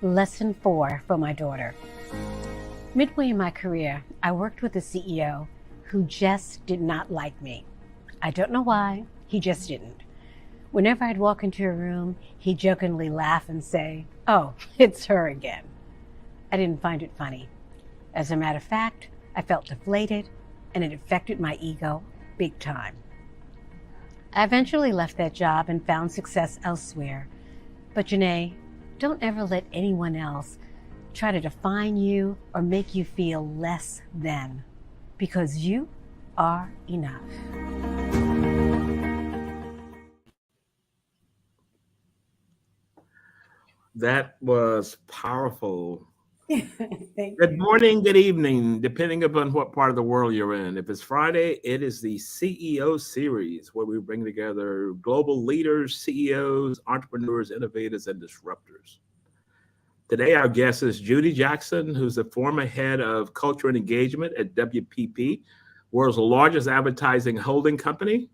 Lesson 4 for my daughter. Midway in my career, I worked with a CEO who just did not like me. I don't know why, he just didn't. Whenever I'd walk into a room, he'd jokingly laugh and say, "Oh, it's her again." I didn't find it funny. As a matter of fact, I felt deflated, and it affected my ego big time. I eventually left that job and found success elsewhere. But Janae, don't ever let anyone else try to define you or make you feel less than, because you are enough. That was powerful. Thank Good you. morning, good evening, depending upon what part of the world you're in. If it's Friday, it is the CEO series where we bring together global leaders, CEOs, entrepreneurs, innovators, and disruptors. Today, our guest is Judy Jackson, who's the former head of culture and engagement at WPP, world's largest advertising holding company.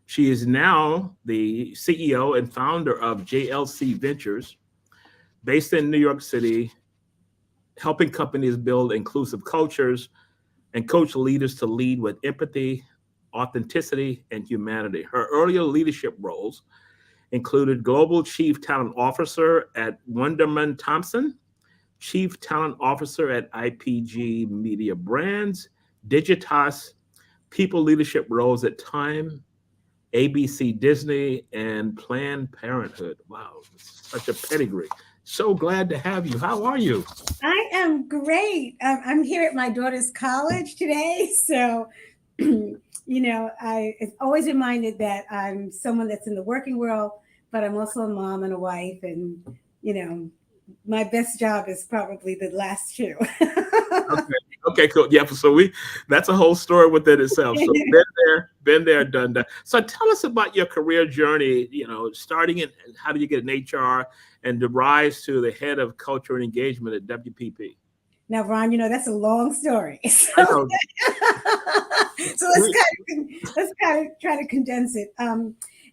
She is now the CEO and founder of JLC Ventures, based in New York City, helping companies build inclusive cultures and coach leaders to lead with empathy, authenticity, and humanity. Her earlier leadership roles included Global Chief Talent Officer at Wunderman Thompson, Chief Talent Officer at IPG Media Brands, Digitas, people leadership roles at Time, ABC Disney, and Planned Parenthood. Wow, such a pedigree. So glad to have you. How are you? I am great. I'm here at my daughter's college today. So, I always reminded that I'm someone that's in the working world, but I'm also a mom and a wife. And, my best job is probably the last two. Okay. Okay, cool. Yeah, so that's a whole story within itself. So been there, done that. So tell us about your career journey, starting in how did you get an HR and the rise to the head of culture and engagement at WPP? Now, Ron, that's a long story. So, I know. so let's kind of try to condense it.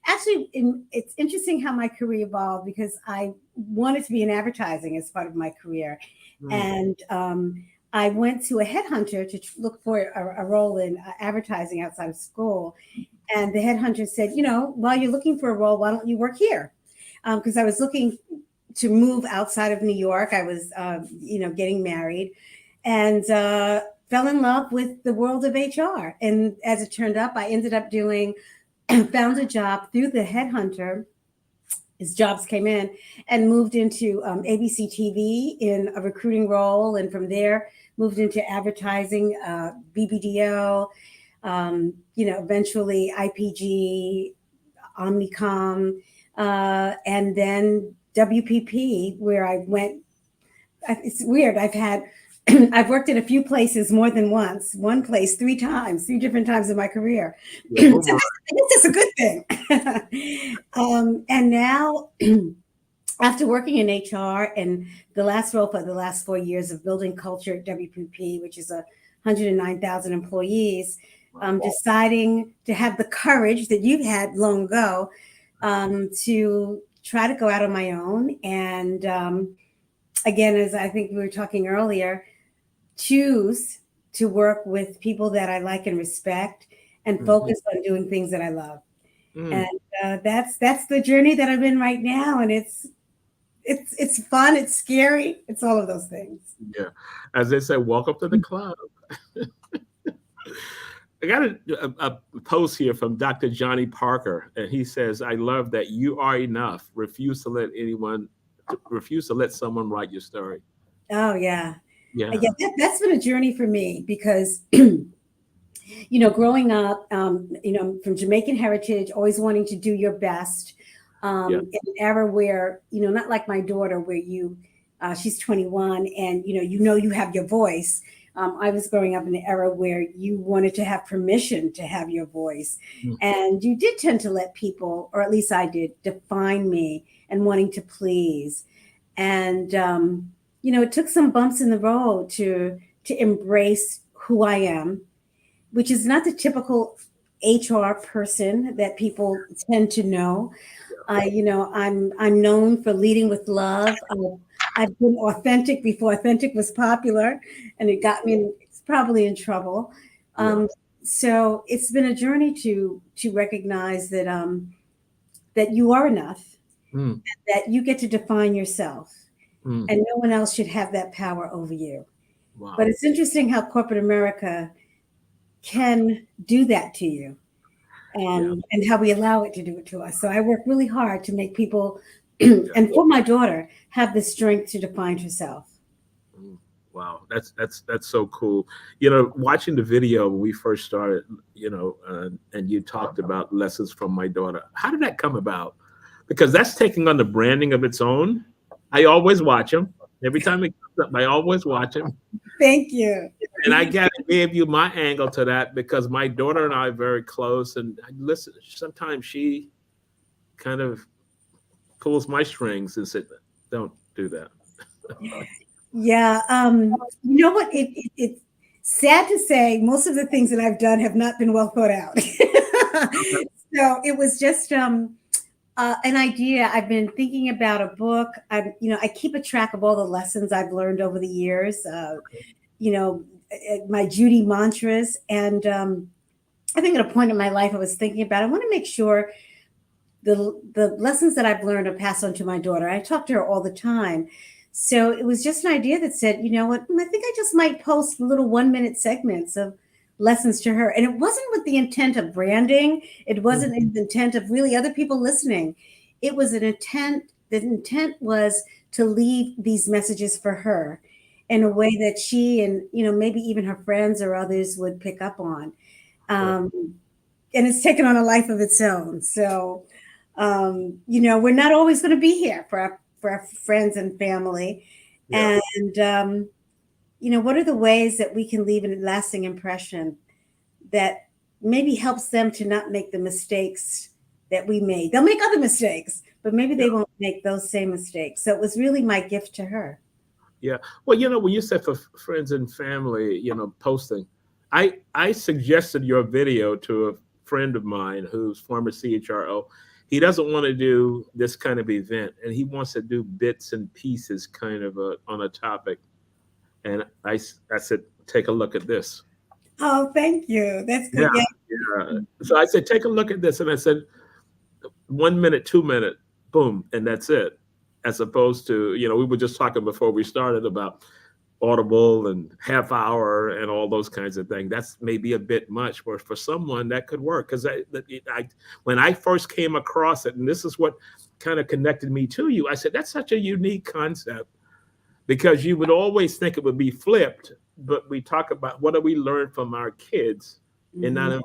Actually, it's interesting how my career evolved because I wanted to be in advertising as part of my career, and I went to a headhunter to look for a role in advertising outside of school, and the headhunter said, while you're looking for a role, why don't you work here? Because I was looking to move outside of New York. I was, getting married, and fell in love with the world of HR. And as it turned up, I ended up found a job through the headhunter. His jobs came in and moved into ABC TV in a recruiting role. And from there, moved into advertising, BBDO, eventually IPG, Omnicom, and then WPP, where I went. It's weird. I've worked in a few places more than once. One place 3 different times in my career. Yeah, So this is a good thing. And now, after working in HR and the last role for the last 4 years of building culture at WPP, which is 109,000 employees, deciding to have the courage that you've had long ago to try to go out on my own. And again, as I think we were talking earlier, choose to work with people that I like and respect and focus on doing things that I love. And that's the journey that I'm in right now. And it's fun. It's scary. It's all of those things. Yeah. As they say, welcome to the club. I got a post here from Dr. Johnny Parker, and he says, "I love that you are enough. Refuse to let someone write your story." Oh, yeah. Yeah. That's been a journey for me because, growing up, from Jamaican heritage, always wanting to do your best in an era where, not like my daughter, where she's 21 and, you have your voice. I was growing up in an era where you wanted to have permission to have your voice. And you did tend to let people, or at least I did, define me and wanting to please. And, it took some bumps in the road to embrace who I am, which is not the typical HR person that people tend to know. I'm known for leading with love. I've been authentic before authentic was popular, and it got me probably in trouble. So it's been a journey to recognize that that you are enough, that you get to define yourself, and no one else should have that power over you. Wow. But it's interesting how corporate America can do that to you, and how we allow it to do it to us. So I work really hard to make people, and for my daughter, have the strength to define herself. Wow, that's so cool. Watching the video when we first started, and you talked about lessons from my daughter. How did that come about? Because that's taking on the branding of its own. I always watch them. Every time it comes up, I always watch them. Thank you. And I got to give you my angle to that because my daughter and I are very close. And listen, sometimes she kind of pulls my strings and said, "Don't do that." Yeah. You know what? It's sad to say most of the things that I've done have not been well thought out. So it was just an idea. I've been thinking about a book. I keep a track of all the lessons I've learned over the years, my Judy mantras. And I think at a point in my life I was thinking about, I want to make sure the lessons that I've learned are passed on to my daughter. I talk to her all the time. So it was just an idea that said, you know what, I think I just might post little 1-minute segments of lessons to her. And it wasn't with the intent of branding. It wasn't in the intent of really other people listening. It was an intent. The intent was to leave these messages for her in a way that she and, maybe even her friends or others would pick up on. And it's taken on a life of its own. So, we're not always going to be here for our friends and family. Yeah. And, what are the ways that we can leave a lasting impression that maybe helps them to not make the mistakes that we made? They'll make other mistakes, but maybe they won't make those same mistakes. So it was really my gift to her. Yeah. Well, when you said for friends and family, posting, I suggested your video to a friend of mine who's former CHRO. He doesn't want to do this kind of event, and he wants to do bits and pieces kind of on a topic. And I said, take a look at this. Oh, thank you. That's good. Yeah. So I said, take a look at this. And I said, 1 minute, 2 minute, boom, and that's it. As opposed to, we were just talking before we started about Audible and half hour and all those kinds of things. That's maybe a bit much, but for someone that could work. Because when I first came across it, and this is what kind of connected me to you, I said, that's such a unique concept because you would always think it would be flipped, but we talk about what do we learn from our kids in that environment.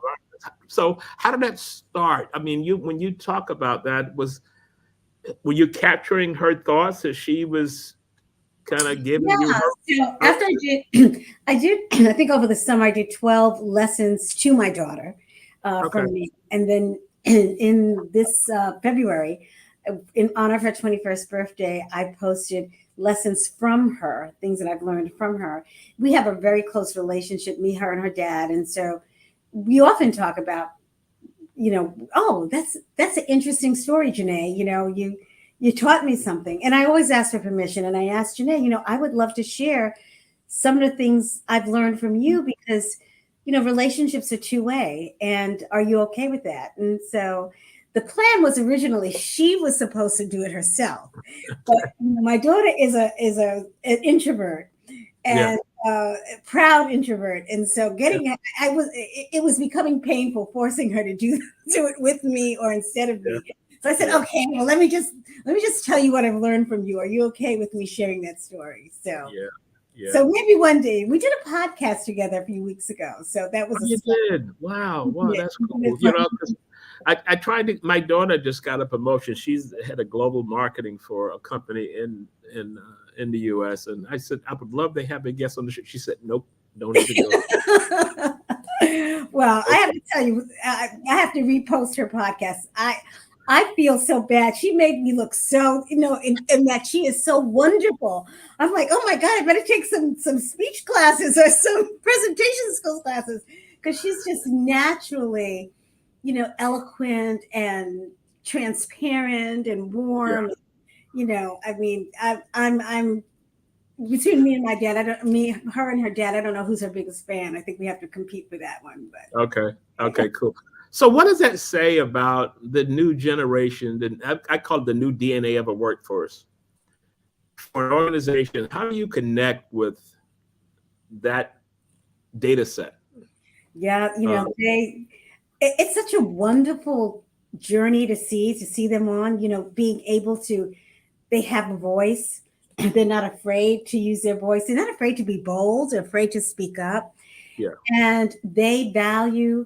So how did that start? I mean, when you talk about that, were you capturing her thoughts as she was kind of giving you her? So after I did, I think over the summer I did 12 lessons to my daughter from me. And then in this February, in honor of her 21st birthday, I posted lessons from her, things that I've learned from her. We have a very close relationship, me, her, and her dad. And so we often talk about, oh, that's an interesting story, Janae. You taught me something. And I always ask for permission. And I asked Janae, I would love to share some of the things I've learned from you because, relationships are two-way. And are you okay with that? And so the plan was originally she was supposed to do it herself. But my daughter is an introvert and a proud introvert. And so it was becoming painful forcing her to do it with me or instead of me. So I said, okay, well, let me just tell you what I've learned from you. Are you okay with me sharing that story? So, so maybe one day. We did a podcast together a few weeks ago. So that was you did. Wow, that's cool. I tried to. My daughter just got a promotion. She's head of global marketing for a company in the U.S. And I said, I would love to have a guest on the show. She said, nope, don't even do it. Well, I have to tell you, I have to repost her podcast. I feel so bad. She made me look so, in that she is so wonderful. I'm like, oh my God, I better take some speech classes or some presentation skills classes because she's just naturally, eloquent and transparent and warm. I mean, I'm between me and my dad. Her and her dad. I don't know who's her biggest fan. I think we have to compete for that one. But Okay, cool. So what does that say about the new generation? I call it the new DNA of a workforce. For an organization, how do you connect with that data set? yeah, Uh, it's such a wonderful journey to see them on. Being able to, they have a voice. They're not afraid to use their voice. They're not afraid to be bold. They're afraid to speak up, yeah. and they value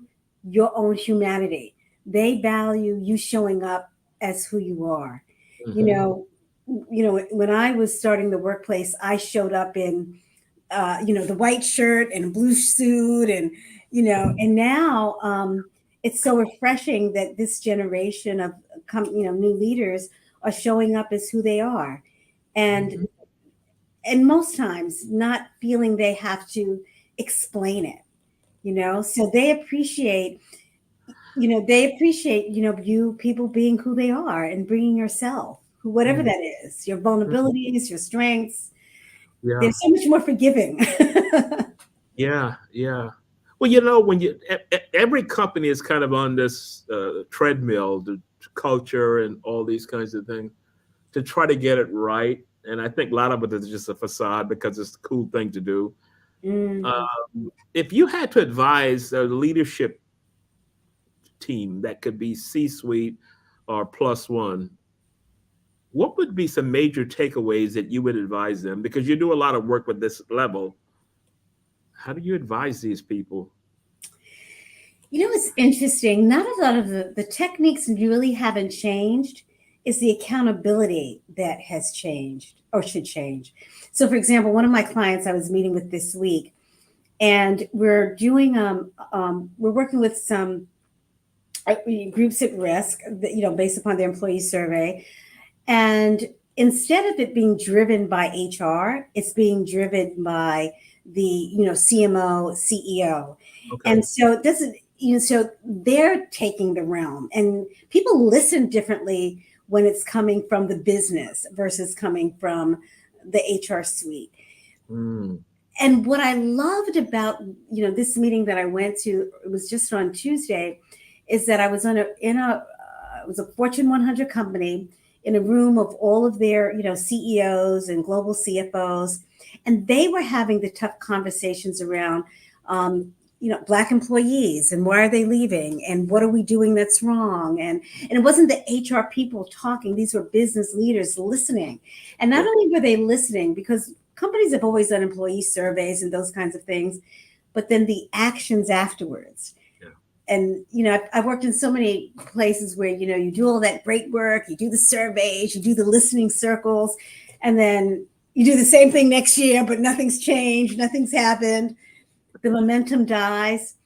your own humanity. They value you showing up as who you are. You Hmm. know, when I was starting the workplace, I showed up in, the white shirt and a blue suit, and now it's so refreshing that this generation of new leaders are showing up as who they are, and Hmm. most times not feeling they have to explain it. So they appreciate you people being who they are and bringing yourself, whatever Hmm. that is, your vulnerabilities, your strengths. Yeah, They're so much more forgiving. yeah. Well, when every company is kind of on this treadmill, the culture and all these kinds of things to try to get it right. And I think a lot of it is just a facade because it's the cool thing to do. Mm. If you had to advise a leadership team that could be C-suite or plus one, what would be some major takeaways that you would advise them? Because you do a lot of work with this level. How do you advise these people? It's interesting. Not a lot of the techniques really haven't changed. It's the accountability that has changed or should change. So, for example, one of my clients I was meeting with this week, and we're working with some groups at risk, based upon their employee survey. And instead of it being driven by HR, it's being driven by the CMO, CEO. Okay. And so it doesn't, so they're taking the realm, and people listen differently when it's coming from the business versus coming from the HR suite. Mm, And what I loved about this meeting that I went to, it was just on Tuesday, is that I was it was a Fortune 100 company in a room of all of their CEOs and global CFOs, and they were having the tough conversations around Black employees and why are they leaving and what are we doing that's wrong, and it wasn't the HR people talking; these were business leaders listening, and not yeah. only were they listening because companies have always done employee surveys and those kinds of things, but then the actions afterwards. Yeah. And I've worked in so many places where you do all that great work, you do the surveys, you do the listening circles, and then you do the same thing next year, but nothing's changed, nothing's happened. The momentum dies.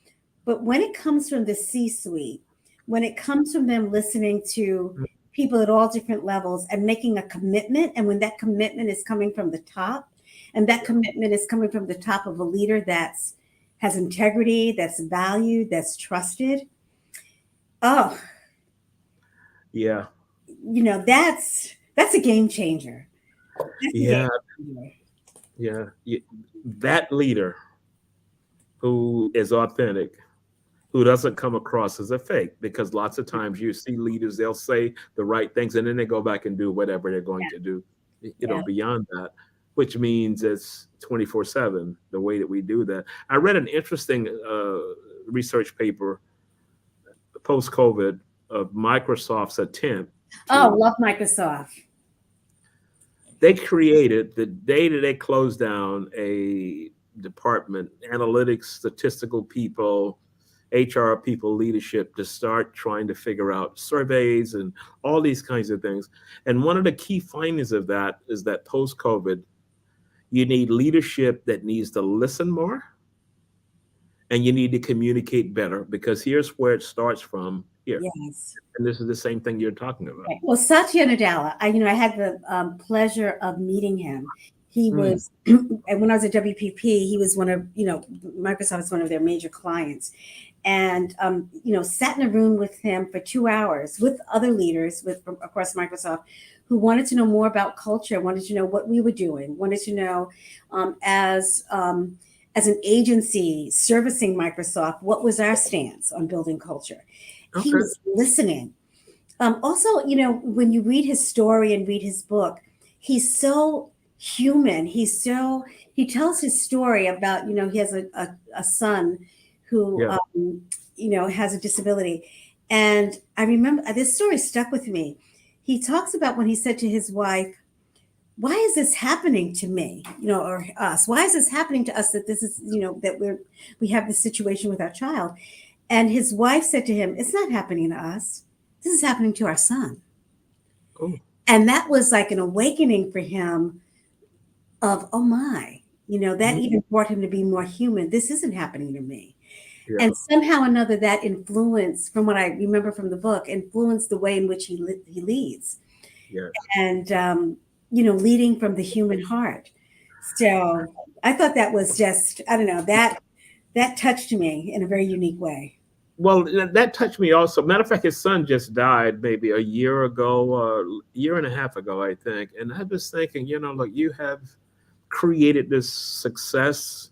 But when it comes from the C-suite, when it comes from them listening to people at all different levels and making a commitment, and when that commitment is coming from the top, and that commitment is coming from the top of a leader that's has integrity, that's valued, that's trusted. Oh, Yeah. that's a game changer. That's a game Yeah. changer. Yeah. That leader who is authentic, who doesn't come across as a fake, because lots of times you see leaders, they'll say the right things and then they go back and do whatever they're going to do, Yeah. beyond that, which means it's 24/7, the way that we do that. I read an interesting research paper post COVID of Microsoft's attempt Oh, to, love Microsoft. they created the day that they closed down a department, analytics, statistical people, HR people, leadership, to start trying to figure out surveys and all these kinds of things. And one of the key findings of that is that post COVID, you need leadership that needs to listen more and you need to communicate better, because here's where it starts from here. Yes. And this is the same thing you're talking about. Right. Well, Satya Nadella, I had the pleasure of meeting him. He Mm, was, and when I was at WPP, he was Microsoft was one of their major clients, and sat in a room with him for 2 hours with other leaders from across Microsoft, who wanted to know more about culture, wanted to know what we were doing, wanted to know as an agency servicing Microsoft, what was our stance on building culture. He Okay. was listening. Also, when you read his story and read his book, he's so human. He tells his story about, he has a son who, has a disability. And I remember this story stuck with me. He talks about when he said to his wife, why is this happening to me, or us? Why is this happening to us that this is, that we have this situation with our child? And his wife said to him, it's not happening to us. This is happening to our son. Oh. And that was like an awakening for him of, oh my, that even brought him to be more human. This isn't happening to me. Yeah. And somehow or another that influenced, from what I remember from the book, influenced the way in which he leads. Yes. And, leading from the human heart. So I thought that was just, I don't know, that touched me in a very unique way. Well, that touched me also. Matter of fact, his son just died maybe a year ago, year and a half ago, I think. And I was thinking, look, you have created this success,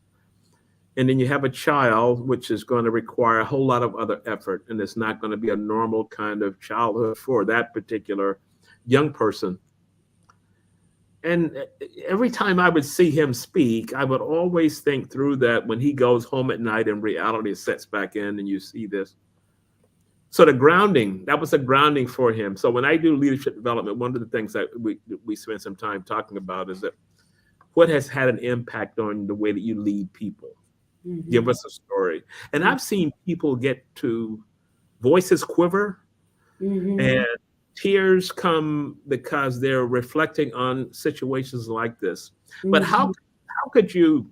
and then you have a child, which is going to require a whole lot of other effort. And it's not going to be a normal kind of childhood for that particular young person. And every time I would see him speak, I would always think through that when he goes home at night and reality sets back in and you see this. So the grounding, that was a grounding for him. So when I do leadership development, one of the things that we spend some time talking about is that what has had an impact on the way that you lead people. Mm-hmm. Give us a story. And I've seen people get to voices quiver, and tears come because they're reflecting on situations like this. But how could you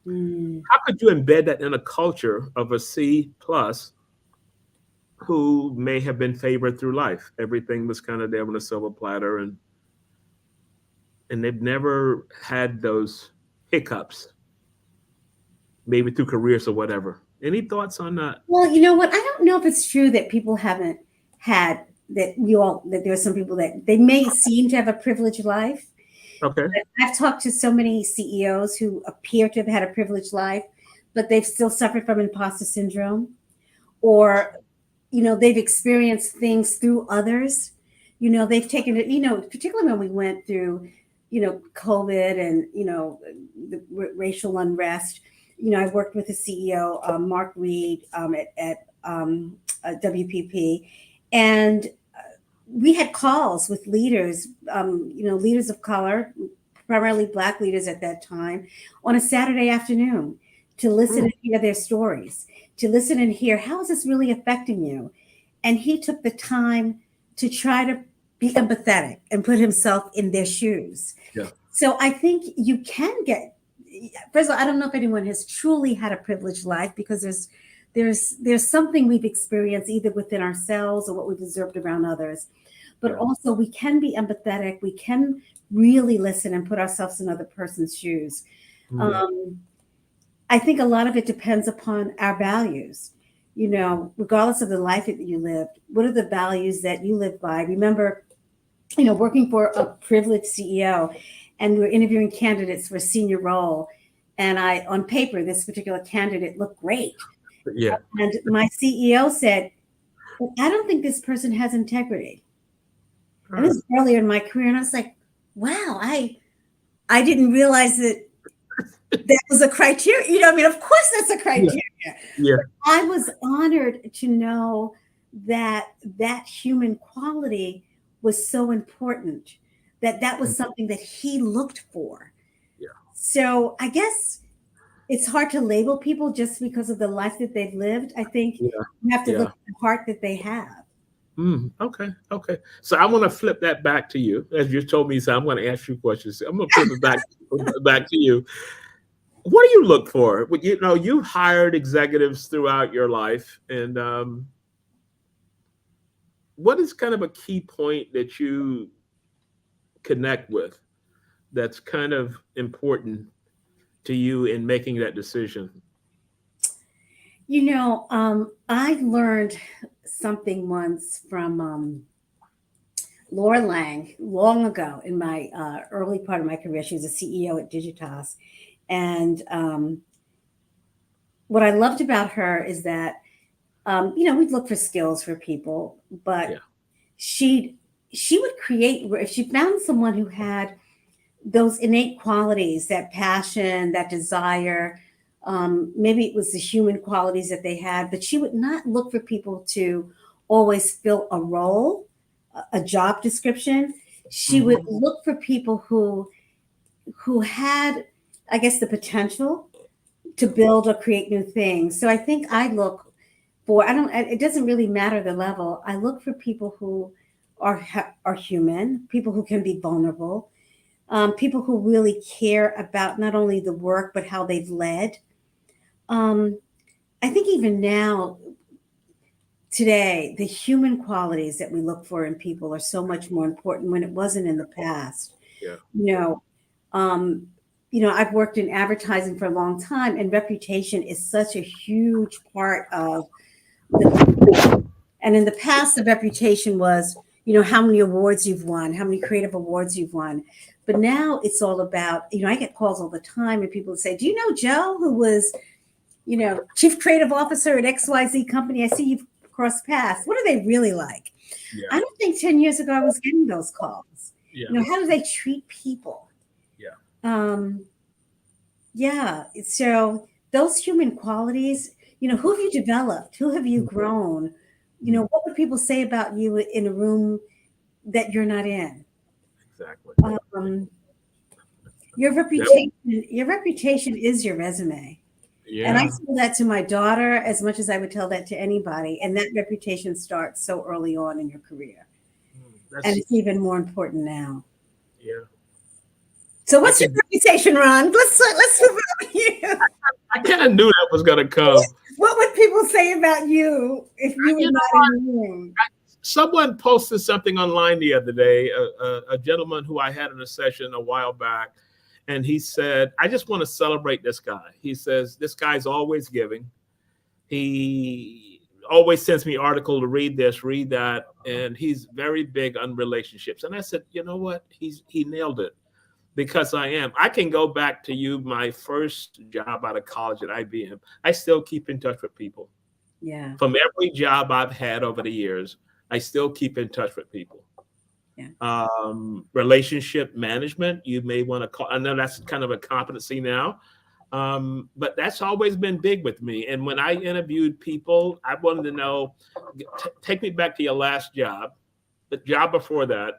embed that in a culture of a C+ who may have been favored through life? Everything was kind of there on a silver platter, and they've never had those hiccups, maybe through careers or whatever. Any thoughts on that? Well, you know what? I don't know if it's true that people haven't had that there are some people that they may seem to have a privileged life. Okay. But I've talked to so many CEOs who appear to have had a privileged life, but they've still suffered from imposter syndrome, or, they've experienced things through others. They've taken it, particularly when we went through, COVID and, the racial unrest. I worked with the CEO, Mark Reed, at WPP, and we had calls with leaders, leaders of color, primarily Black leaders at that time, on a Saturday afternoon to listen and hear their stories, to listen and hear, how is this really affecting you? And he took the time to try to be empathetic and put himself in their shoes. Yeah. So I think you can get, first of all, I don't know if anyone has truly had a privileged life, because there's something we've experienced either within ourselves or what we've observed around others. But also we can be empathetic. We can really listen and put ourselves in another person's shoes. I think a lot of it depends upon our values. Regardless of the life that you lived, what are the values that you live by? Remember, working for a privileged CEO, and we're interviewing candidates for a senior role. And on paper, this particular candidate looked great. Yeah. And my CEO said, I don't think this person has integrity. And this is earlier in my career. And I was like, wow, I didn't realize that was a criteria. Of course that's a criteria. Yeah. I was honored to know that human quality was so important, that was something that he looked for. Yeah. So I guess it's hard to label people just because of the life that they've lived. I think you have to look at the heart that they have. Okay. So I want to flip that back to you. As you told me, so I'm going to ask you questions. I'm going to flip it back to you. What do you look for? You hired executives throughout your life, and what is kind of a key point that you connect with that's kind of important to you in making that decision? I learned something once from Laura Lang, long ago in my early part of my career. She was a CEO at Digitas. And what I loved about her is that, we'd look for skills for people, but Yeah. she would create, if she found someone who had those innate qualities, that passion, that desire, maybe it was the human qualities that they had, but she would not look for people to always fill a role, a job description. She would look for people who had, I guess, the potential to build or create new things. So I think I look for, it doesn't really matter the level. I look for people who are human, people who can be vulnerable, people who really care about not only the work, but how they've led. I think even now, today, the human qualities that we look for in people are so much more important when it wasn't in the past. Yeah. I've worked in advertising for a long time, and reputation is such a huge part of and in the past, the reputation was, how many awards you've won, how many creative awards you've won. But now it's all about, I get calls all the time and people say, do you know Joe, who was, chief creative officer at XYZ company? I see you've crossed paths. What are they really like? Yeah. I don't think 10 years ago I was getting those calls. Yeah. How do they treat people? Yeah. So those human qualities, who have you developed? Who have you grown? What would people say about you in a room that you're not in? Exactly. Your reputation is your resume. Yeah. And I tell that to my daughter as much as I would tell that to anybody. And that reputation starts so early on in your career. And it's even more important now. Yeah. So what's your reputation, Ron? Let's move on here. I kind of knew that was going to come. What would people say about you if you were not in the room? Someone posted something online the other day, a gentleman who I had in a session a while back, and he said, I just want to celebrate this guy. He says, this guy's always giving. He always sends me article to read this, read that, and he's very big on relationships. And I said, you know what? He nailed it. Because I am. I can go back to you, my first job out of college at IBM. I still keep in touch with people. Yeah. From every job I've had over the years, I still keep in touch with people. Yeah. Relationship management, you may want to call. I know that's kind of a competency now, but that's always been big with me. And when I interviewed people, I wanted to know, take me back to your last job, the job before that,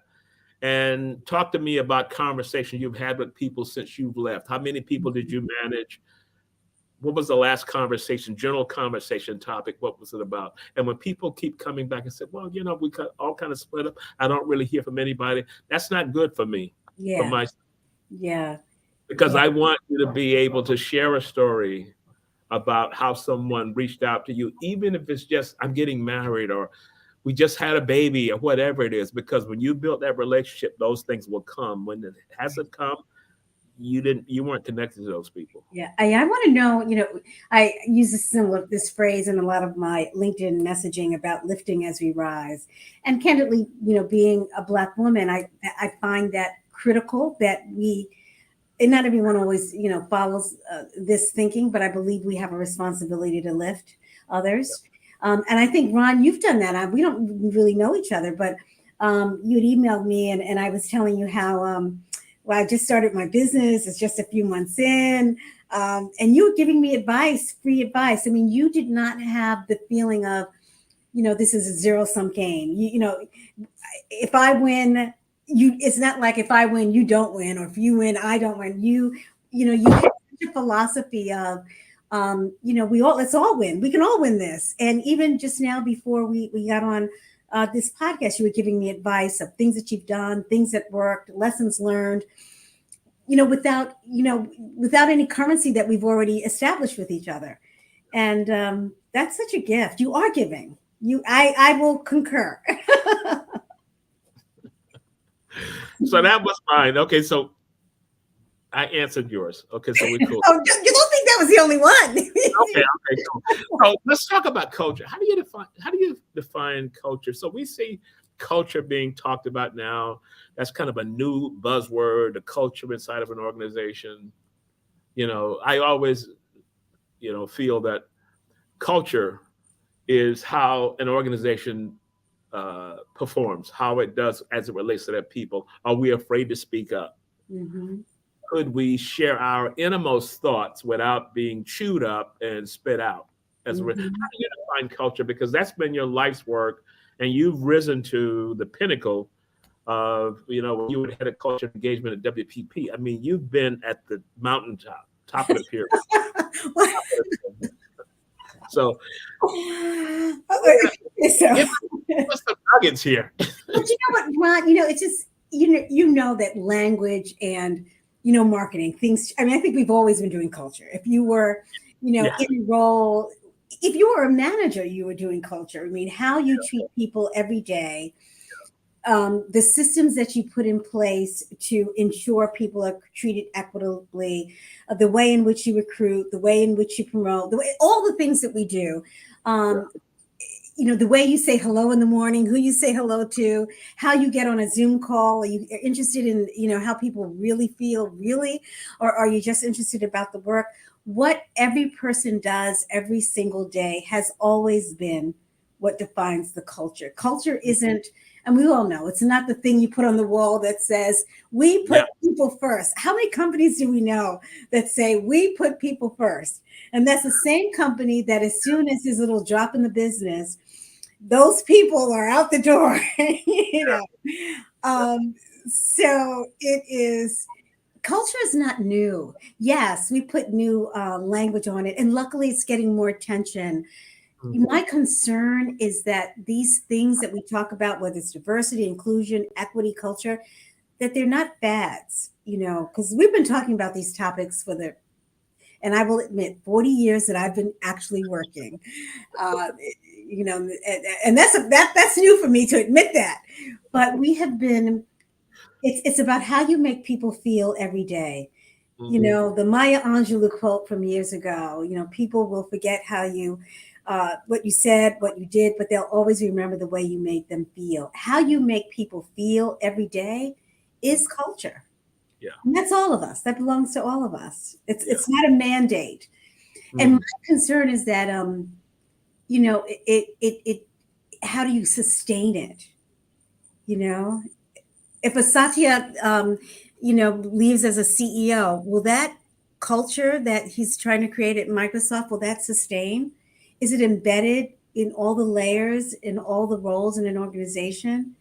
and talk to me about conversations you've had with people since you've left. How many people did you manage? What was the last conversation, general conversation topic? What was it about? And when people keep coming back and say, well, we all kind of split up. I don't really hear from anybody. That's not good for me. Yeah. Because I want you to be able to share a story about how someone reached out to you, even if it's just, I'm getting married, or we just had a baby, or whatever it is, because when you build that relationship, those things will come. When it hasn't come, you weren't connected to those people. Yeah. I want to know, I use this phrase in a lot of my LinkedIn messaging about lifting as we rise. And candidly, being a Black woman, I find that critical that and not everyone always, follows this thinking, but I believe we have a responsibility to lift others. And I think, Ron, you've done that. We don't really know each other, but you'd emailed me and I was telling you how, I just started my business. It's just a few months in. And you were giving me free advice. I mean, you did not have the feeling of, this is a zero-sum game. If I win, it's not like if I win, you don't win, or if you win, I don't win. You have such a philosophy of, let's all win. We can all win this. And even just now, before we got on this podcast, you were giving me advice of things that you've done, things that worked, lessons learned, without any currency that we've already established with each other. And that's such a gift. You are giving. I will concur. So that was mine. Okay, so I answered yours. Okay, so we're cool. Oh, you don't think that was the only one? Okay, cool. So let's talk about culture. How do you define culture? So we see culture being talked about now. That's kind of a new buzzword, the culture inside of an organization. I always, feel that culture is how an organization performs, how it does as it relates to their people. Are we afraid to speak up? Mm-hmm. Could we share our innermost thoughts without being chewed up and spit out? How do you define culture? Because that's been your life's work, and you've risen to the pinnacle of, when you were head of culture engagement at WPP. I mean, you've been at the mountaintop, top of the pyramid. So, give us some nuggets here. But you know what, Ron? It's just that language and marketing things. I mean, I think we've always been doing culture. If you were, in a role, if you were a manager, you were doing culture. I mean, how you treat people every day. The systems that you put in place to ensure people are treated equitably, the way in which you recruit, the way in which you promote, all the things that we do. The way you say hello in the morning, who you say hello to, how you get on a Zoom call. Are you interested in, how people really feel, or are you just interested about the work? What every person does every single day has always been what defines the culture. Culture isn't, and we all know, it's not the thing you put on the wall that says, we put people first. How many companies do we know that say, we put people first? And that's the same company that as soon as there's a little drop in the business, those people are out the door, So it is, culture is not new. Yes, we put new language on it, and luckily it's getting more attention. My concern is that these things that we talk about, whether it's diversity, inclusion, equity, culture, that they're not fads, because we've been talking about these topics and I will admit, 40 years that I've been actually working, and that's new for me to admit that. But we have been, it's about how you make people feel every day. The Maya Angelou quote from years ago, people will forget how you, what you said, what you did, but they'll always remember the way you made them feel. How you make people feel every day is culture. Yeah. And that's all of us. That belongs to all of us. It's not a mandate. And my concern is that, how do you sustain it? If a Satya, leaves as a CEO, will that culture that he's trying to create at Microsoft, will that sustain? Is it embedded in all the layers, in all the roles in an organization?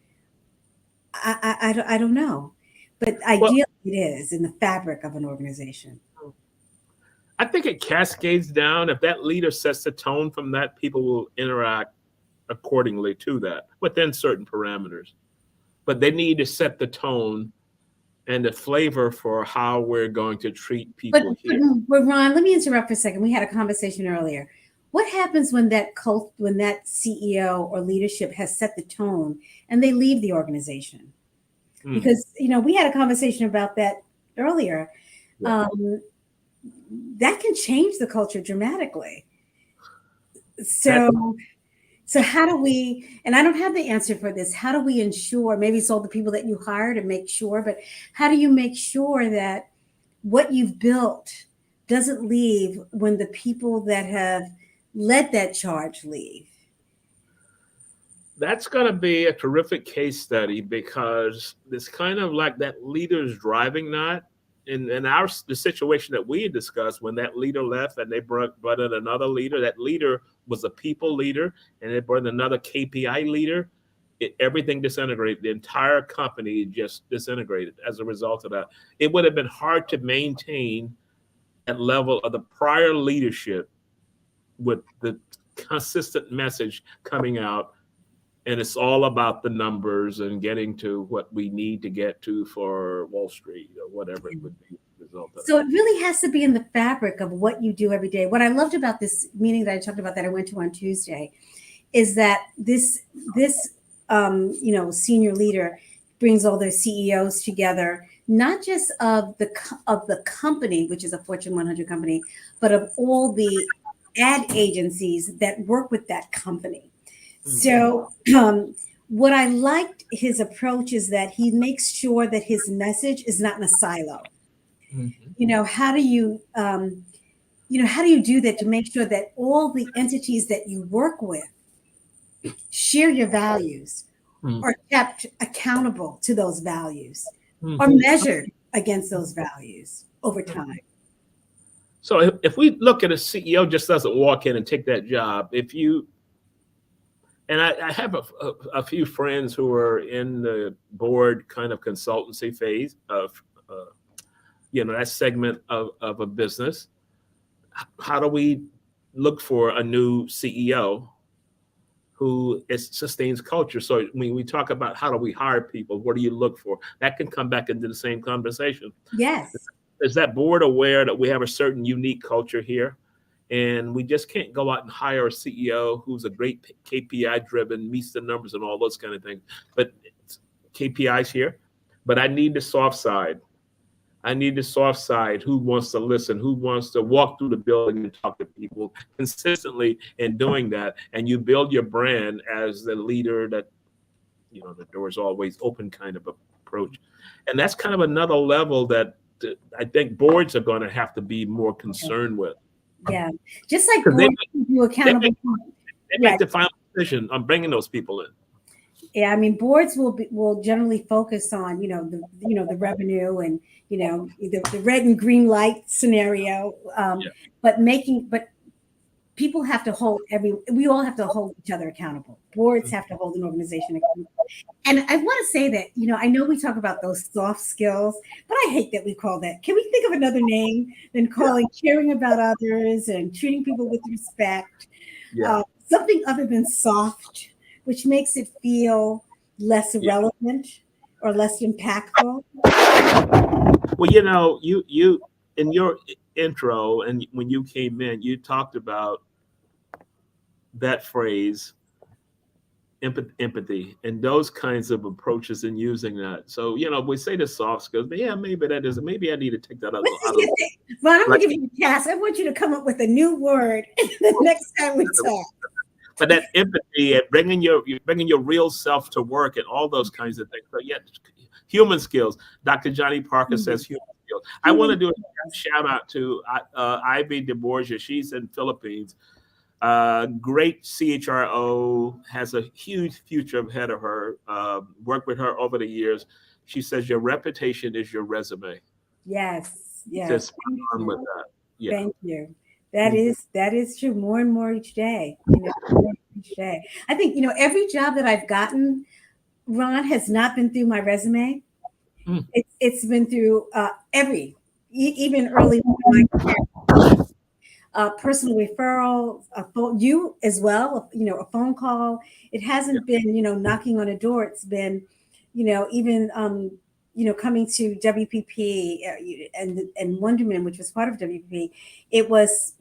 I don't know. But ideally, it is in the fabric of an organization. I think it cascades down. If that leader sets the tone from that, people will interact accordingly to that within certain parameters. But they need to set the tone and the flavor for how we're going to treat people here. But Ron, let me interrupt for a second. We had a conversation earlier. What happens when that CEO or leadership has set the tone and they leave the organization? Because, we had a conversation about that earlier. That can change the culture dramatically. So how do we, and I don't have the answer for this, how do we ensure, maybe it's all the people that you hire to make sure, but how do you make sure that what you've built doesn't leave when the people that have led that charge leave? That's going to be a terrific case study, because it's kind of like that leader's driving knot. In the situation that we had discussed, when that leader left and they brought in another leader, that leader was a people leader, and they brought in another KPI leader. Everything disintegrated. The entire company just disintegrated as a result of that. It would have been hard to maintain that level of the prior leadership with the consistent message coming out. And it's all about the numbers and getting to what we need to get to for Wall Street or whatever it would be. So it really has to be in the fabric of what you do every day. What I loved about this meeting that I talked about that I went to on Tuesday is that this senior leader brings all their CEOs together, not just of the company, which is a Fortune 100 company, but of all the ad agencies that work with that company. So what I liked his approach is that he makes sure that his message is not in a silo. Mm-hmm. How do you, how do you do that to make sure that all the entities that you work with share your values, Mm-hmm. are kept accountable to those values, Mm-hmm. or measured against those values over time? So if we look at a CEO just doesn't walk in and take that job, and I have a few friends who are in the board kind of consultancy phase of, that segment of a business. How do we look for a new CEO who sustains culture? So when we talk about how do we hire people, what do you look for? That can come back into the same conversation. Yes. Is that board aware that we have a certain unique culture here? And we just can't go out and hire a CEO who's a great KPI driven, meets the numbers and all those kind of things. But KPIs here, but I need the soft side. Who wants to listen, who wants to walk through the building and talk to people consistently in doing that. And you build your brand as the leader that, the door's always open kind of approach. And that's kind of another level that I think boards are going to have to be more concerned with. Yeah. Just like boards do accountable. They make the final decision on bringing those people in. Yeah, I mean, boards will generally focus on the revenue and the red and green light scenario, but people have to we all have to hold each other accountable. Boards have to hold an organization accountable. And I want to say that I know we talk about those soft skills, but I hate that we call that. Can we think of another name than calling caring about others and treating people with respect? Something other than soft, which makes it feel less relevant or less impactful. Well, you in your intro and when you came in, you talked about that phrase, empathy, and those kinds of approaches and using that. So, we say the soft skills, but maybe that isn't. Maybe I need to take that out. Ron, I'm going to give you a task. I want you to come up with a new word the next time we talk. But that empathy and bringing your real self to work and all those kinds of things. So human skills. Dr. Johnny Parker says human skills. I want to do a shout out to Ivy DeBorgia. She's in Philippines. Great CHRO, has a huge future ahead of her. Worked with her over the years. She says your reputation is your resume. Yes. Just on with that. Yeah. Thank you. That is true. More and more each day. I think every job that I've gotten, Ron, has not been through my resume. It's been through even early in my career. Personal referral, you as well. A phone call. It hasn't been knocking on a door. It's been even coming to WPP and Wonderman, which was part of WPP. It was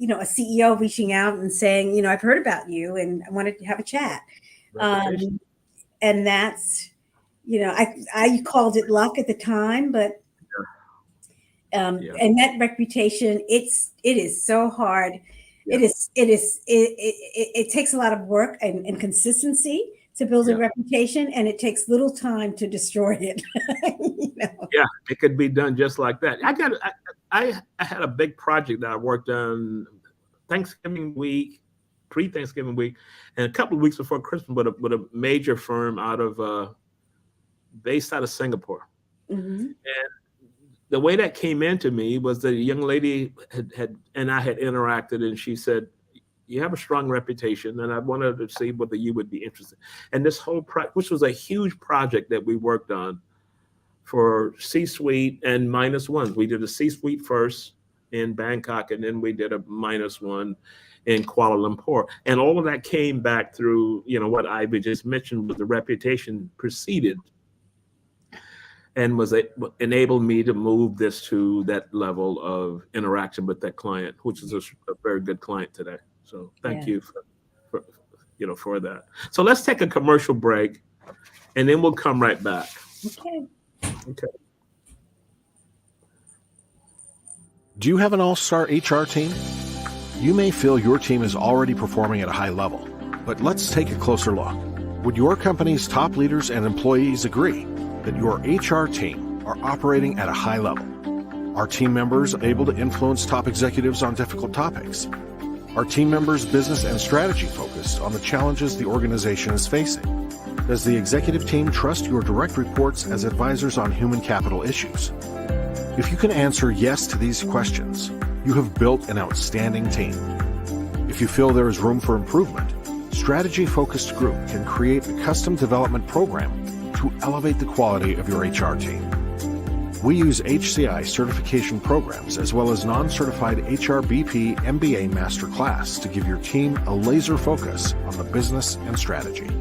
a CEO reaching out and saying, I've heard about you and I wanted to have a chat. And that's, I called it luck at the time, but and that reputation, it is so hard. Yeah. It takes a lot of work and consistency to build a reputation, and it takes little time to destroy it. Yeah, it could be done just like that. I had a big project that I worked on Thanksgiving week, pre-Thanksgiving week, and a couple of weeks before Christmas with a major firm based out of Singapore. Mm-hmm. And the way that came into me was the young lady had and I had interacted, and she said, you have a strong reputation, and I wanted to see whether you would be interested. And this whole which was a huge project that we worked on for C-suite and -1. We did a C-suite first in Bangkok, and then we did a -1 in Kuala Lumpur. And all of that came back through, what Ivy just mentioned, was the reputation preceded and enabled me to move this to that level of interaction with that client, which is a very good client today. So thank you for that. So let's take a commercial break, and then we'll come right back. Okay. Do you have an all-star HR team? You may feel your team is already performing at a high level, but let's take a closer look. Would your company's top leaders and employees agree that your HR team are operating at a high level? Are team members able to influence top executives on difficult topics? Are team members business and strategy focused on the challenges the organization is facing? Does the executive team trust your direct reports as advisors on human capital issues? If you can answer yes to these questions, you have built an outstanding team. If you feel there is room for improvement, Strategy Focused Group can create a custom development program to elevate the quality of your HR team. We use HCI certification programs as well as non-certified HRBP MBA Masterclass to give your team a laser focus on the business and strategy.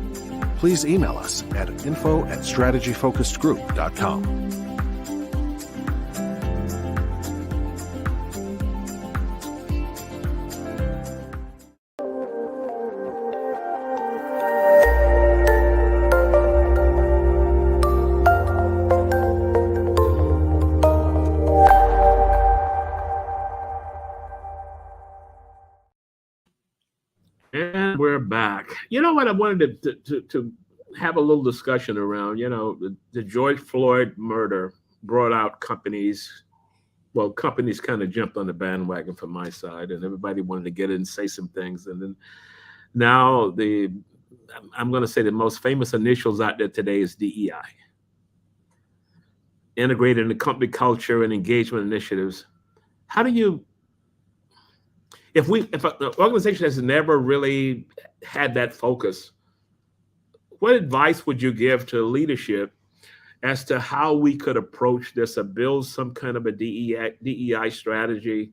Please email us at info@strategyfocusedgroup.com. And we're back. You know what? I wanted to have a little discussion around, the George Floyd murder brought out companies. Well, companies kind of jumped on the bandwagon from my side, and everybody wanted to get in and say some things. And then now I'm going to say the most famous initials out there today is DEI. Integrated in the company culture and engagement initiatives. How do you, if an organization has never really had that focus, what advice would you give to leadership as to how we could approach this or build some kind of a DEI strategy?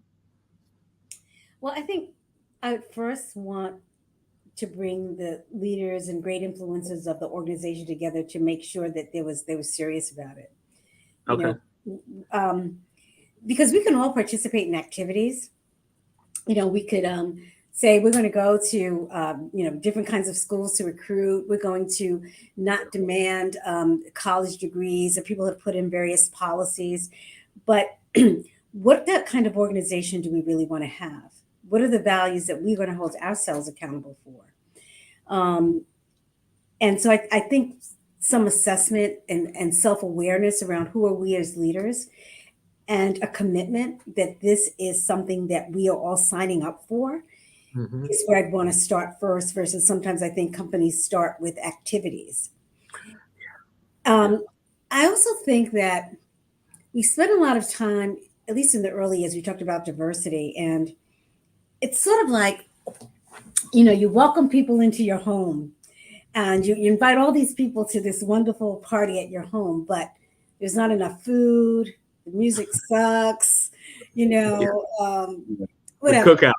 Well, I think I would first want to bring the leaders and great influencers of the organization together to make sure that they were serious about it. Okay. Because we can all participate in activities. We could say we're going to go to different kinds of schools to recruit. We're going to not demand college degrees, and people have put in various policies. But what that kind of organization do we really want to have? What are the values that we're going to hold ourselves accountable for? And so I think some assessment and self-awareness around who are we as leaders, and a commitment that this is something that we are all signing up for, is where I'd want to start first, versus sometimes I think companies start with activities. I also think that we spend a lot of time, at least in the early years, we talked about diversity, and it's sort of like, you welcome people into your home and you invite all these people to this wonderful party at your home, but there's not enough food. The music sucks, whatever. Cookout.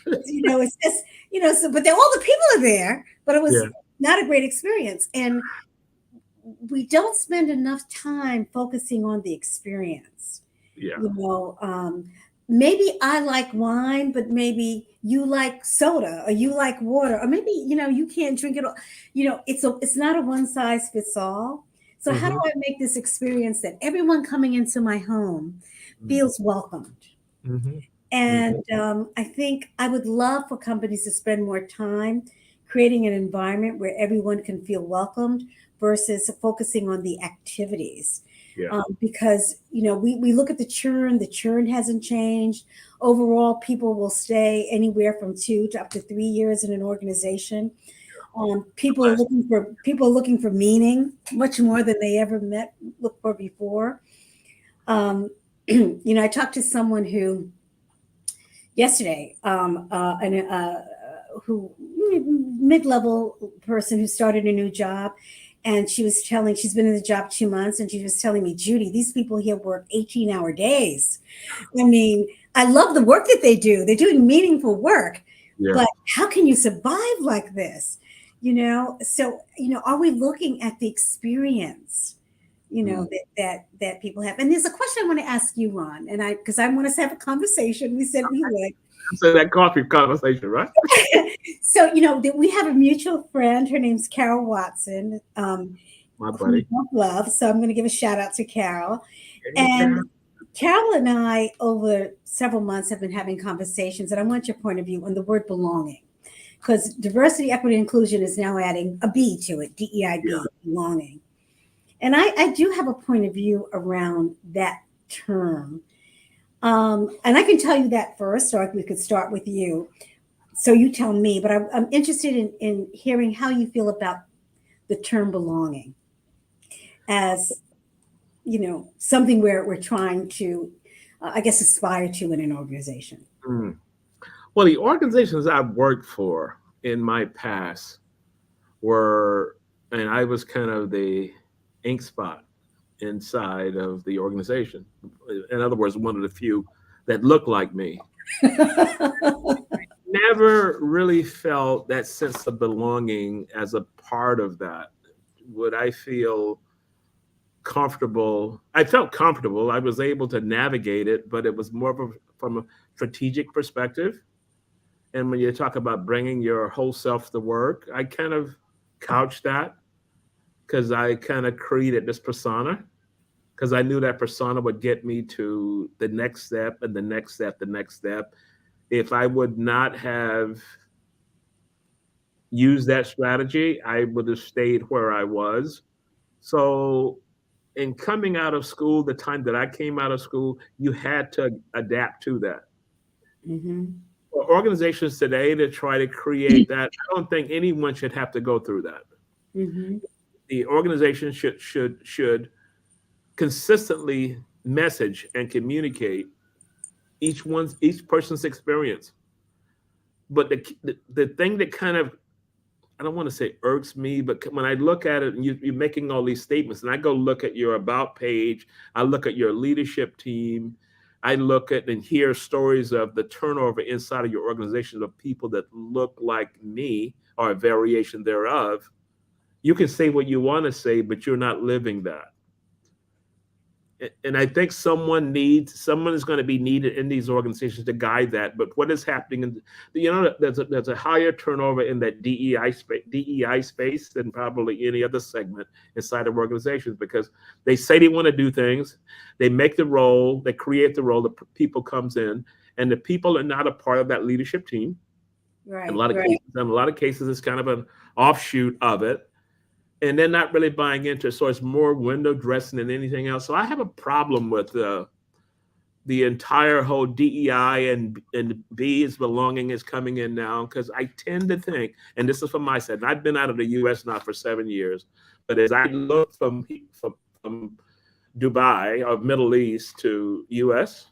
It's just, so, but all the people are there, but it was not a great experience. And we don't spend enough time focusing on the experience. Yeah. Maybe I like wine, but maybe you like soda, or you like water, or maybe, you can't drink it all. It's not a one size fits all. So how do I make this experience that everyone coming into my home feels welcomed? And I think I would love for companies to spend more time creating an environment where everyone can feel welcomed versus focusing on the activities. Yeah. Because, we look at the churn hasn't changed. Overall, people will stay anywhere from 2 to up to 3 years in an organization. People are looking for meaning much more than they ever looked for before. I talked to someone who yesterday, who mid-level person who started a new job, and she's been in the job 2 months, and she was telling me, Judy, these people here work 18-hour days. I mean, I love the work that they do. They're doing meaningful work, but how can you survive like this? So, are we looking at the experience, that people have? And there's a question I want to ask you, Ron, because I want us to have a conversation. We said we would. So that coffee conversation, right? So, we have a mutual friend. Her name's Carol Watson. My buddy. Love. So I'm going to give a shout out to Carol. And Carol and I, over several months, have been having conversations, and I want your point of view on the word belonging. because diversity, equity, inclusion is now adding a B to it, DEIB, belonging. And I do have a point of view around that term. And I can tell you that first, or we could start with you. So you tell me, but I'm interested in hearing how you feel about the term belonging as, something we're trying to, I guess, aspire to in an organization. Well, the organizations I've worked for in my past and I was kind of the ink spot inside of the organization. In other words, one of the few that looked like me. Never really felt that sense of belonging as a part of that. Would I feel comfortable? I felt comfortable. I was able to navigate it, but it was more from a strategic perspective. And when you talk about bringing your whole self to work, I kind of couched that because I kind of created this persona because I knew that persona would get me to the next step and the next step, the next step. If I would not have used that strategy, I would have stayed where I was. So in coming out of school, the time that I came out of school, you had to adapt to that. For organizations today to try to create that, I don't think anyone should have to go through that. The organization should consistently message and communicate each person's experience. But the thing that kind of, I don't want to say irks me, but when I look at it and you're making all these statements and I go look at your about page, I look at your leadership team, I look at and hear stories of the turnover inside of your organization of people that look like me or a variation thereof. You can say what you want to say, but you're not living that. And I think someone is going to be needed in these organizations to guide that. But what is happening, there's a higher turnover in that DEI space than probably any other segment inside of organizations because they say they want to do things, they make the role, they create the role, the people comes in, and the people are not a part of that leadership team. Right. In a lot of cases, it's kind of an offshoot of it. And they're not really buying into it. So it's more window dressing than anything else. So I have a problem with the entire whole DEI and B is belonging is coming in now because I tend to think, and this is from my side, and I've been out of the U.S. now for 7 years, but as I look from Dubai or Middle East to U.S.,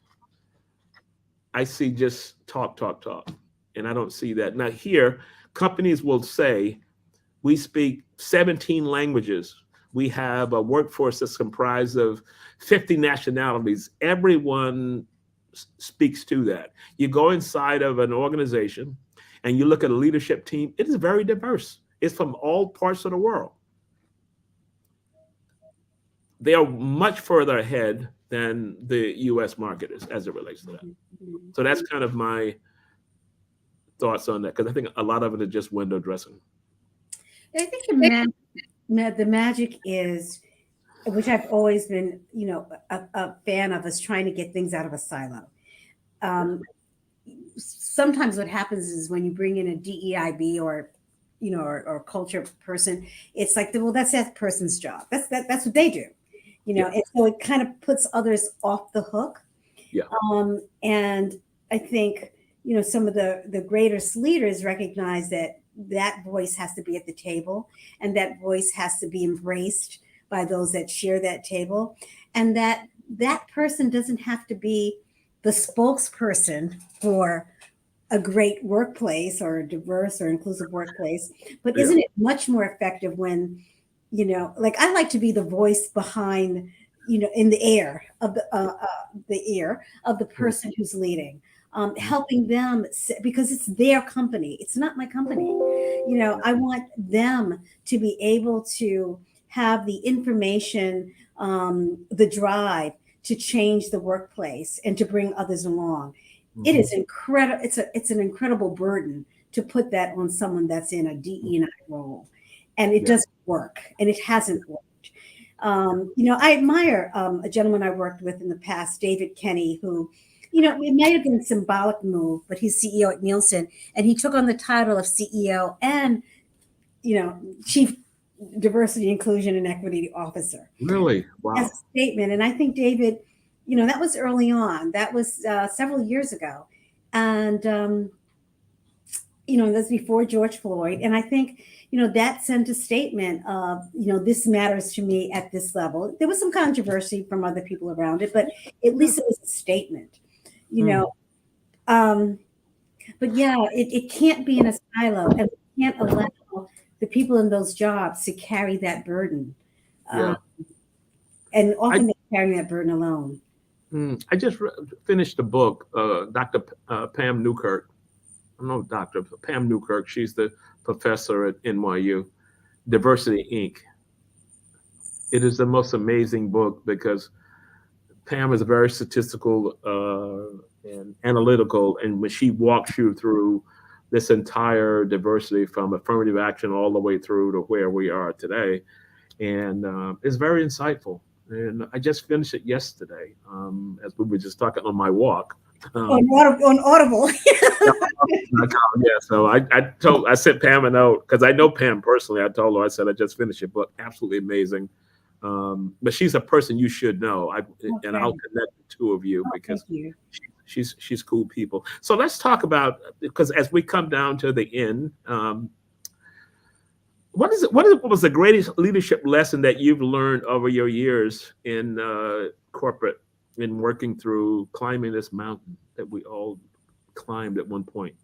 I see just talk. And I don't see that. Now here, companies will say, we speak 17 languages. We have a workforce that's comprised of 50 nationalities. Everyone speaks to that. You go inside of an organization and you look at a leadership team, it is very diverse. It's from all parts of the world. They are much further ahead than the US market is as it relates to that. So that's kind of my thoughts on that, because I think a lot of it is just window dressing. I think the magic is, which I've always been, a fan of, is trying to get things out of a silo. Sometimes what happens is when you bring in a DEIB or culture person, it's like, well, that's that person's job. That's what they do, and so it kind of puts others off the hook. Yeah. And I think, some of the greatest leaders recognize that voice has to be at the table, and that voice has to be embraced by those that share that table, and that person doesn't have to be the spokesperson for a great workplace or a diverse or inclusive workplace. But isn't it much more effective when, like, I like to be the voice behind, in the ear of the person who's leading. Helping them, because it's their company. It's not my company. I want them to be able to have the information, the drive to change the workplace and to bring others along. It is incredible. It's an incredible burden to put that on someone that's in a DE&I role, and it doesn't work, and it hasn't worked. I admire a gentleman I worked with in the past, David Kenny, who it might have been a symbolic move, but he's CEO at Nielsen, and he took on the title of CEO and, Chief Diversity, Inclusion, and Equity Officer. Really? Wow. As a statement. And I think, David, that was early on. That was several years ago. And, that's before George Floyd. And I think, that sent a statement of, this matters to me at this level. There was some controversy from other people around it, but at least it was a statement, But yeah, it can't be in a silo, and we can't allow the people in those jobs to carry that burden. And often they're carrying that burden alone. I just finished a book, Dr. Pam Newkirk. I don't know, Dr. Pam Newkirk. She's the professor at NYU, Diversity, Inc. It is the most amazing book because Pam is very statistical and analytical. And when she walks you through this entire diversity from affirmative action all the way through to where we are today, and it's very insightful. And I just finished it yesterday, as we were just talking on my walk. On Audible. Yeah, so I sent Pam a note because I know Pam personally. I told her, I said, I just finished your book. Absolutely amazing. But she's a person you should know. And I'll connect the two of you because she's cool people. So let's talk about, because as we come down to the end, what was the greatest leadership lesson that you've learned over your years in corporate, in working through climbing this mountain that we all climbed at one point?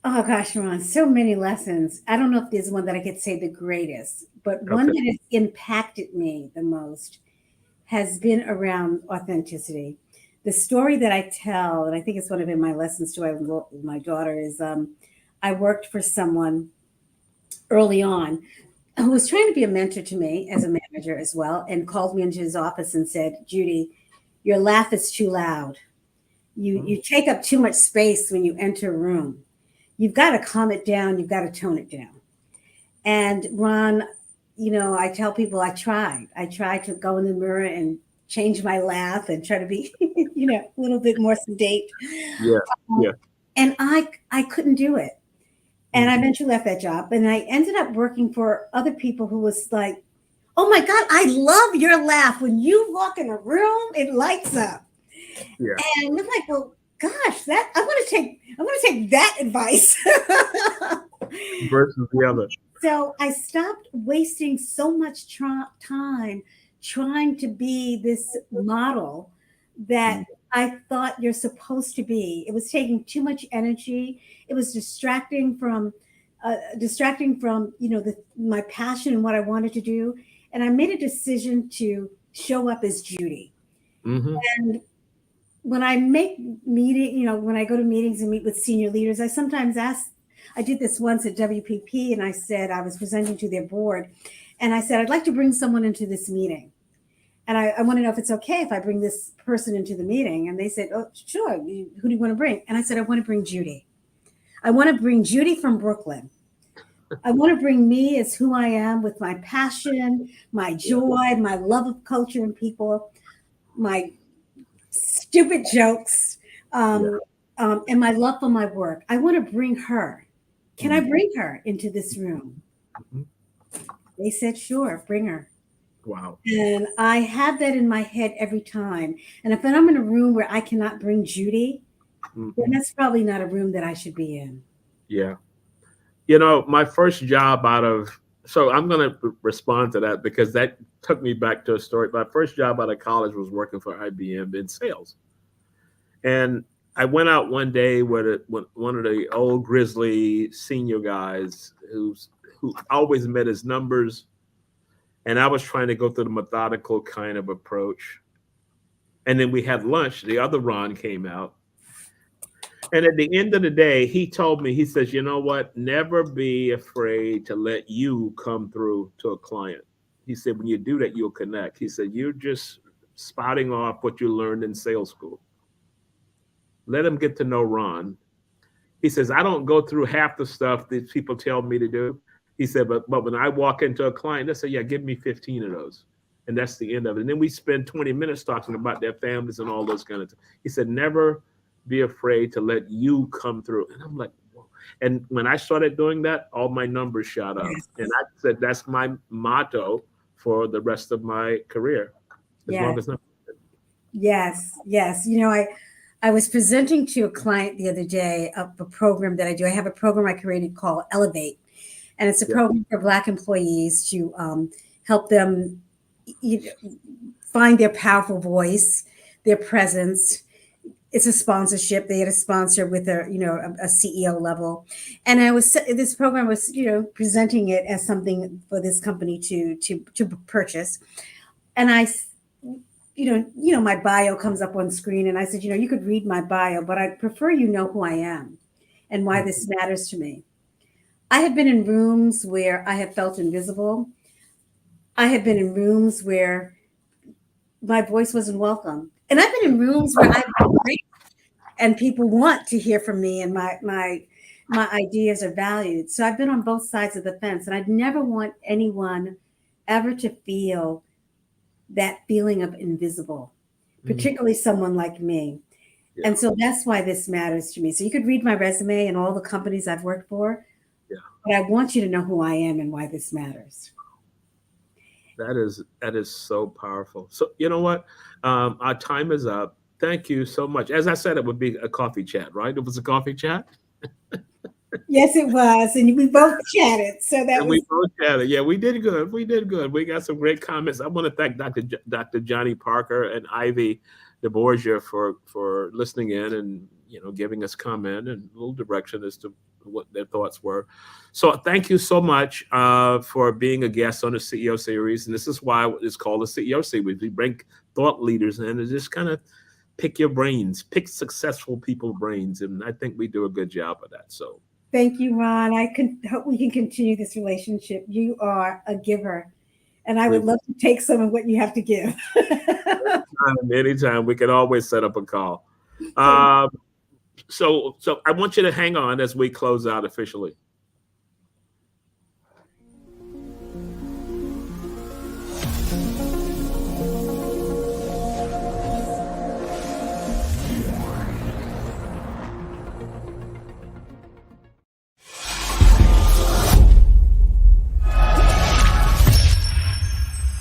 Oh gosh, Ron, so many lessons. I don't know if there's one that I could say the greatest, but one that has impacted me the most has been around authenticity. The story that I tell, and I think it's one of my lessons to my daughter, is I worked for someone early on who was trying to be a mentor to me as a manager as well, and called me into his office and said, Judy, your laugh is too loud. You take up too much space when you enter a room. You've got to calm it down. You've got to tone it down. And Ron, I tell people I tried to go in the mirror and change my laugh and try to be, a little bit more sedate. Yeah. And I couldn't do it. And I eventually left that job, and I ended up working for other people who was like, oh my God, I love your laugh. When you walk in a room, it lights up. Yeah. And I'm like, well, gosh, I'm going to take that advice versus the other. So I stopped wasting so much time trying to be this model that I thought you're supposed to be. It was taking too much energy. It was distracting from my passion and what I wanted to do. And I made a decision to show up as Judy. Mm-hmm. And when I when I go to meetings and meet with senior leaders, I sometimes ask. I did this once at WPP, and I said I was presenting to their board, and I said I'd like to bring someone into this meeting. And I want to know if it's okay if I bring this person into the meeting. And they said, oh, sure. Who do you want to bring? And I said, I want to bring Judy. I want to bring Judy from Brooklyn. I want to bring me as who I am, with my passion, my joy, my love of culture and people, my stupid jokes, and my love for my work. I want to bring her. Can I bring her into this room? They said, sure, bring her. Wow. And I have that in my head every time. And if I'm in a room where I cannot bring Judy, then that's probably not a room that I should be in. Yeah. My first job so I'm going to respond to that because that took me back to a story. My first job out of college was working for IBM in sales. And I went out one day with one of the old grizzly senior guys who always met his numbers. And I was trying to go through the methodical kind of approach. And then we had lunch. The other Ron came out. And at the end of the day, he told me, he says, you know what? Never be afraid to let you come through to a client. He said, when you do that, you'll connect. He said, you're just spouting off what you learned in sales school. Let them get to know Ron. He says, I don't go through half the stuff that people tell me to do. He said, but when I walk into a client, they say, yeah, give me 15 of those. and that's the end of it. And then we spend 20 minutes talking about their families and all those kind of things. He said, never be afraid to let you come through. And I'm like, whoa. And when I started doing that, all my numbers shot up. Yes. And I said, that's my motto for the rest of my career. As long as I'm. Yes. You know, I was presenting to a client the other day of a program that I do. I have a program I created called Elevate. And it's a program for Black employees to help them find their powerful voice, their presence. It's a sponsorship. They had a sponsor with a CEO level. And this program was, presenting it as something for this company to purchase. And I, my bio comes up on screen, and I said, you could read my bio, but I'd prefer you know who I am and why this matters to me. I have been in rooms where I have felt invisible. I have been in rooms where my voice wasn't welcome. And I've been in rooms where I've been great and people want to hear from me and my ideas are valued. So I've been on both sides of the fence, and I'd never want anyone ever to feel that feeling of invisible, particularly someone like me. Yeah. And so that's why this matters to me. So you could read my resume and all the companies I've worked for, but I want you to know who I am and why this matters. That is so powerful. So you know what? Our time is up. Thank you so much. As I said, it would be a coffee chat, right? It was a coffee chat. Yes, it was, and we both chatted. So we both chatted. Yeah, we did good. We got some great comments. I want to thank Dr. Johnny Parker and Ivy DeBorgia for listening in and giving us comment and a little direction as to what their thoughts were. So thank you so much for being a guest on the CEO series. And this is why it's called the CEO series. We bring thought leaders in and just kind of pick your brains, pick successful people's brains. And I think we do a good job of that. So thank you, Ron. I hope we can continue this relationship. You are a giver, and I would love to take some of what you have to give. Anytime. We can always set up a call. So I want you to hang on as we close out officially.